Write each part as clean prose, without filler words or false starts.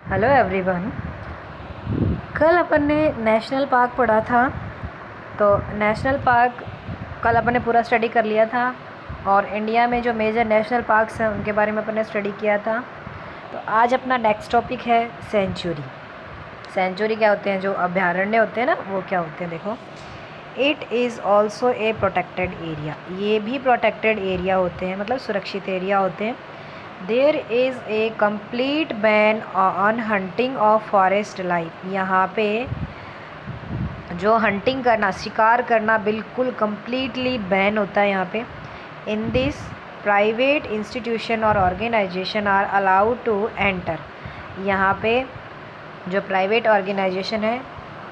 Hello everyone. कल अपन ने national park पढ़ा था। तो नेशनल पार्क कल अपन ने पूरा स्टडी कर लिया था और इंडिया में जो मेजर नेशनल पार्क्स हैं उनके बारे में अपन ने स्टडी किया था। तो आज अपना नेक्स्ट टॉपिक है सेंचुरी। सेंचुरी क्या होते हैं? जो अभयारण्य होते हैं ना, वो क्या होते हैं देखो। It is also a protected area. ये भी प्रोटेक्टेड एरिया होते हैं, मतलब सुरक्षित एरिया होते हैं। There is a complete ban on hunting of forest life. यहाँ पे जो हंटिंग करना, शिकार करना बिल्कुल कम्प्लीटली बैन होता है यहाँ पे। इन दिस प्राइवेट इंस्टीट्यूशन और organisation are allowed to enter. यहाँ पे जो प्राइवेट ऑर्गेनाइजेशन है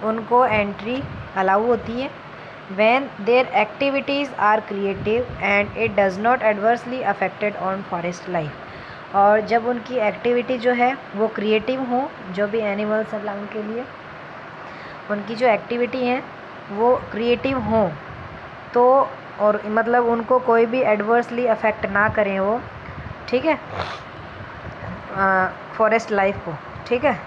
उनको एंट्री अलाउ होती है। when their activities are creative and it does not adversely affected on forest life। और जब उनकी एक्टिविटी जो है वो क्रिएटिव हो, जो भी एनिमल्स हैं उनके लिए उनकी जो एक्टिविटी है वो क्रिएटिव हो, तो और मतलब उनको कोई भी एडवर्सली अफेक्ट ना करें वो, ठीक है, फॉरेस्ट लाइफ को, ठीक है,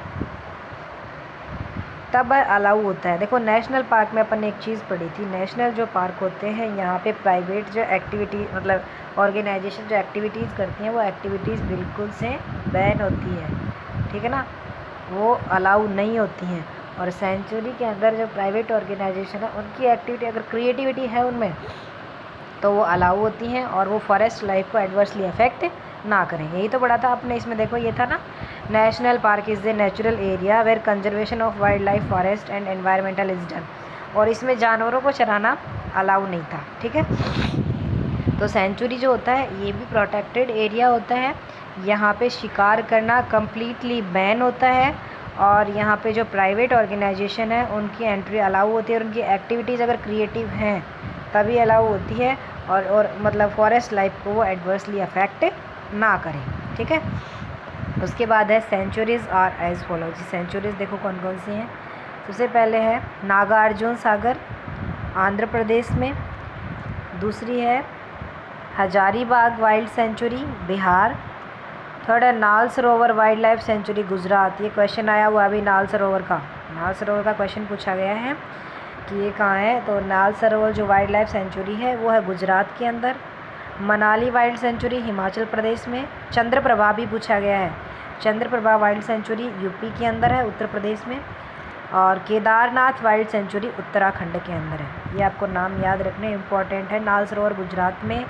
तब अलाउ होता है। देखो नेशनल पार्क में अपन ने एक चीज़ पढ़ी थी, नेशनल जो पार्क होते हैं यहाँ पे प्राइवेट जो एक्टिविटी मतलब ऑर्गेनाइजेशन जो एक्टिविटीज़ करती हैं वो एक्टिविटीज़ बिल्कुल से बैन होती है, ठीक है ना, वो अलाउ नहीं होती हैं। और सेंचुरी के अंदर जो प्राइवेट ऑर्गेनाइजेशन है उनकी एक्टिविटी अगर क्रिएटिविटी है उनमें तो वो अलाउ होती हैं और वो फॉरेस्ट लाइफ को एडवर्सली अफेक्ट ना करें। यही तो पढ़ा था आपने इसमें। देखो ये था ना, national park is a natural area where conservation of wild life forest and environmental is done. और इसमें जानवरों को चराना अलाउ नहीं था, ठीक है। तो सेंचुरी जो होता है ये भी प्रोटेक्टेड एरिया होता है। यहाँ पे शिकार करना कम्प्लीटली बैन होता है और यहाँ पे जो प्राइवेट ऑर्गेनाइजेशन है उनकी एंट्री अलाउ होती है और उनकी एक्टिविटीज़ अगर क्रिएटिव हैं तभी अलाउ होती है और मतलब फॉरेस्ट लाइफ को वो एडवर्सली अफेक्ट ना करें, ठीक है। उसके बाद है सेंचुरीज़ आर एज फॉलो। जी सेंचुरीज़ देखो कौन कौन सी हैं। सबसे पहले है नागार्जुन सागर आंध्र प्रदेश में। दूसरी है Hazaribagh wild sanctuary Bihar. Third है नाल सरोवर वाइल्ड लाइफ सेंचुरी गुजरात। ये क्वेश्चन आया हुआ अभी नाल सरोवर का क्वेश्चन पूछा गया है कि ये कहाँ है। तो नाल सरोवर जो वाइल्ड लाइफ सेंचुरी है वो है गुजरात के अंदर। मनाली वाइल्ड सेंचुरी हिमाचल प्रदेश में। चंद्रप्रभा भी पूछा गया है, चंद्रप्रभा वाइल्ड सेंचुरी यूपी के अंदर है, उत्तर प्रदेश में। और केदारनाथ वाइल्ड सेंचुरी उत्तराखंड के अंदर है। ये आपको नाम याद रखने इम्पॉर्टेंट है। नाल सरोवर गुजरात में,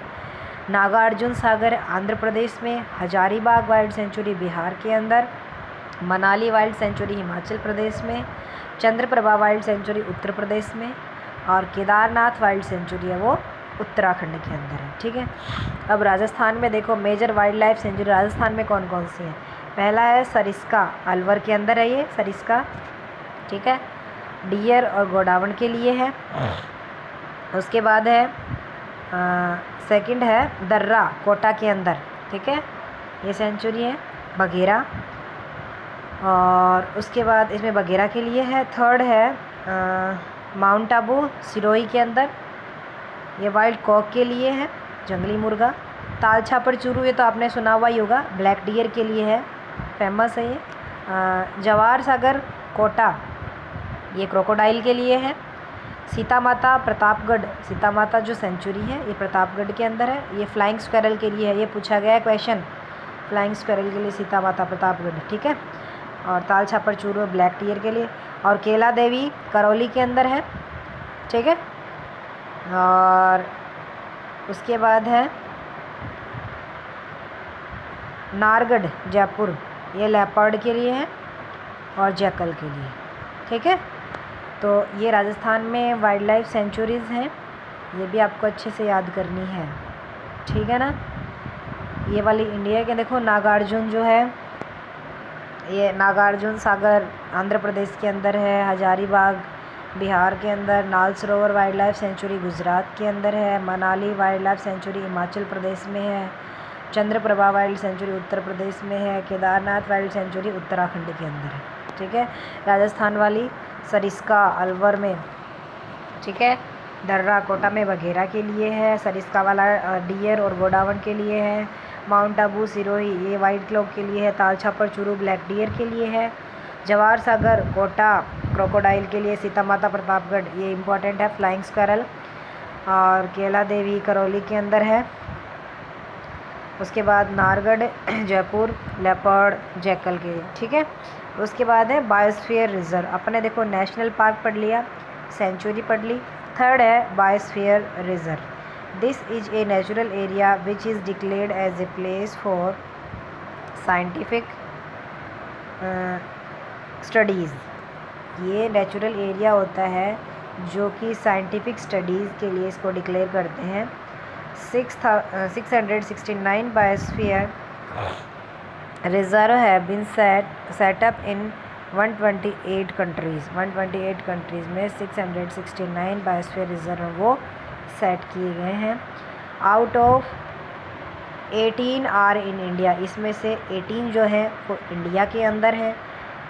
नागार्जुन सागर आंध्र प्रदेश में, हजारीबाग वाइल्ड सेंचुरी बिहार के अंदर, मनाली वाइल्ड सेंचुरी हिमाचल प्रदेश में, चंद्रप्रभा वाइल्ड सेंचुरी उत्तर प्रदेश में और केदारनाथ वाइल्ड सेंचुरी है वो उत्तराखंड के अंदर है, ठीक है। अब राजस्थान में देखो major wild life sanctuary Rajasthan में कौन कौन सी हैं। पहला है सरिस्का, अलवर के अंदर है ये सरिस्का, ठीक है, डियर और गोडावण के लिए है। उसके बाद है सेकंड है दर्रा कोटा के अंदर, ठीक है, ये सेंचुरी है बघेरा। और उसके बाद इसमें बघेरा के लिए है। थर्ड है माउंट आबू सिरोही के अंदर, ये वाइल्ड कॉक के लिए है, जंगली मुर्गा। ताल छापर चूरू ये तो आपने सुना हुआ ही होगा, ब्लैक डियर के लिए है, फेमस है ये। जवार सागर कोटा ये क्रोकोडाइल के लिए है। सीता माता प्रतापगढ़, सीता माता जो सेंचुरी है ये प्रतापगढ़ के अंदर है, ये फ्लाइंग स्क्वेरल के लिए है। ये पूछा गया है क्वेश्चन, फ्लाइंग स्क्वेरल के लिए सीता माता प्रतापगढ़, ठीक है। और ताल छापर चूरू ब्लैक डियर के लिए। और केला देवी करौली के अंदर है, ठीक है। और उसके बाद है नारगढ़ जयपुर, ये लेपर्ड के लिए है और जैकल के लिए, ठीक है। तो ये राजस्थान में वाइल्ड लाइफ सेंचुरीज़ हैं, ये भी आपको अच्छे से याद करनी है, ठीक है ना। ये वाली इंडिया के देखो नागार्जुन जो है ये नागार्जुन सागर आंध्र प्रदेश के अंदर है, हजारीबाग बिहार के अंदर, नाल सरोवर वाइल्ड लाइफ सेंचुरी गुजरात के अंदर है, Manali wild life sanctuary Himachal Pradesh में है, चंद्रप्रभा वाइल्ड सेंचुरी उत्तर प्रदेश में है, केदारनाथ वाइल्ड सेंचुरी उत्तराखंड के अंदर है, ठीक है। राजस्थान वाली सरिस्का अलवर में, ठीक है, दर्रा कोटा में बघेरा के लिए है, सरिस्का वाला डियर और गोडावण के लिए है, माउंट आबू सिरोही ये वाइट क्लोक के लिए है। ताल छापर चूरू ब्लैक डियर के लिए है। जवाहर सागर कोटा क्रोकोडाइल के लिए। सीता माता प्रतापगढ़ ये इम्पोर्टेंट है, फ्लाइंग स्क्वायरल। और केला देवी करौली के अंदर है। उसके बाद नारगढ़ जयपुर लेपर्ड जैकल के, ठीक है। उसके बाद है बायोस्फीयर रिजर्व। अपने देखो नेशनल पार्क पढ़ लिया, सेंचुरी पढ़ ली। थर्ड है biosphere reserve. This is a natural area which is declared as a place for scientific studies. ये नेचुरल एरिया होता है जो कि साइंटिफिक स्टडीज़ के लिए इसको डिक्लेयर करते हैं। 669 बायोस्फीयर रिजर्व है been set up in 128 countries. 128 countries में 669 बायोस्फीयर रिजर्व वो सेट किए गए हैं। Out of 18 are in India, इसमें से 18 जो है वो इंडिया के अंदर है।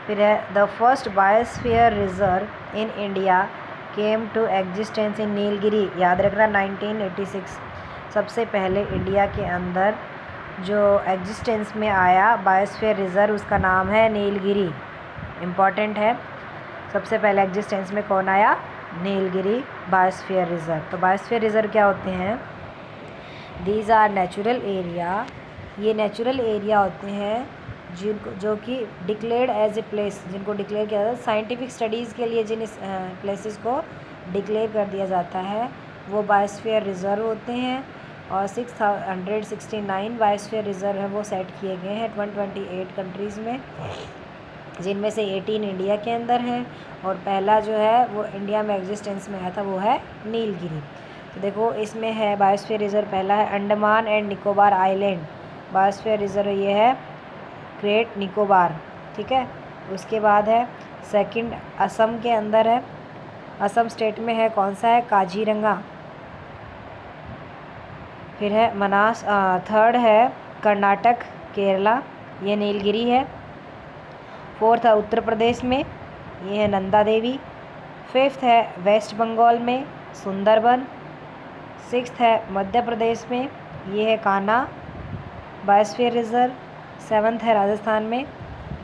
फिर है the first biosphere reserve in India came to existence in Nilgiri. याद रखना 1986 सबसे पहले इंडिया के अंदर जो एग्जिस्टेंस में आया बायोस्फीयर रिजर्व उसका नाम है नीलगिरी। इम्पॉर्टेंट है, सबसे पहले एग्जिस्टेंस में कौन आया? Nilgiri biosphere reserve. तो बायोस्फीयर रिजर्व क्या होते हैं? दीज आर नेचुरल एरिया, ये नेचुरल एरिया होते हैं जिनको जो कि डिक्लेयर्ड एज ए प्लेस, जिनको डिक्लेयर किया जाता है साइंटिफिक स्टडीज़ के लिए। जिन प्लेसेस को डिक्लेयर कर दिया जाता है वो बायोस्फीयर रिजर्व होते हैं। और 669 बायोस्फीयर रिजर्व है वो सेट किए गए हैं 128 कंट्रीज़ में, जिनमें से 18 इंडिया के अंदर है। और पहला जो है वो इंडिया में एग्जिस्टेंस में आया था वो है नीलगिरी। तो देखो इसमें है बायोस्फीयर रिजर्व, पहला है Andaman and Nicobar island biosphere reserve, ये है ग्रेट निकोबार, ठीक है। उसके बाद है सेकंड असम के अंदर है, असम स्टेट में है, कौन सा है? काजीरंगा। फिर है मनास। थर्ड है कर्नाटक केरला, ये नीलगिरी है। फोर्थ है उत्तर प्रदेश में, ये है नंदा देवी। फिफ्थ है वेस्ट बंगाल में सुंदरबन। सिक्स्थ है मध्य प्रदेश में, ये है कान्हा बायोस्फीयर रिजर्व। सेवन्थ है राजस्थान में,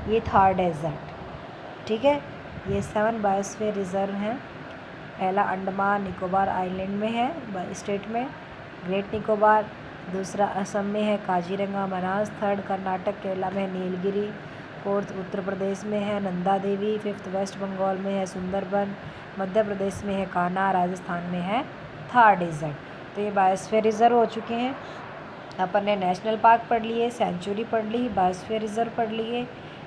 ये थार डेजर्ट, ठीक है। ये 7 बायोस्फीयर रिजर्व हैं। पहला अंडमान निकोबार आइलैंड में है स्टेट में ग्रेट निकोबार। दूसरा असम में है काजीरंगा मनास। थर्ड कर्नाटक केरला में है नीलगिरी। फोर्थ उत्तर प्रदेश में है नंदा देवी। फिफ्थ वेस्ट बंगाल में है सुंदरबन। मध्य प्रदेश में है कान्हा। राजस्थान में है थार डेजर्ट। तो ये बायोस्फीयर रिजर्व हो चुके हैं। अपन ने नेशनल पार्क पढ़ लिए, सेंचुरी पढ़ ली, बायोस्फीयर रिजर्व पढ़ लिए।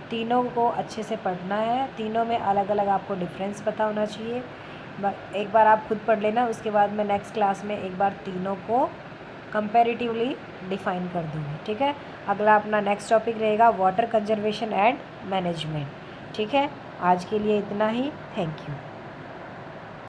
तीनों को अच्छे से पढ़ना है, तीनों में अलग अलग आपको डिफरेंस पता होना चाहिए। एक बार आप खुद पढ़ लेना, उसके बाद मैं नेक्स्ट क्लास में एक बार तीनों को कंपैरेटिवली डिफ़ाइन कर दूँगी, ठीक है। अगला अपना नेक्स्ट टॉपिक रहेगा वाटर कंजर्वेशन एंड मैनेजमेंट, ठीक है। आज के लिए इतना ही, थैंक यू।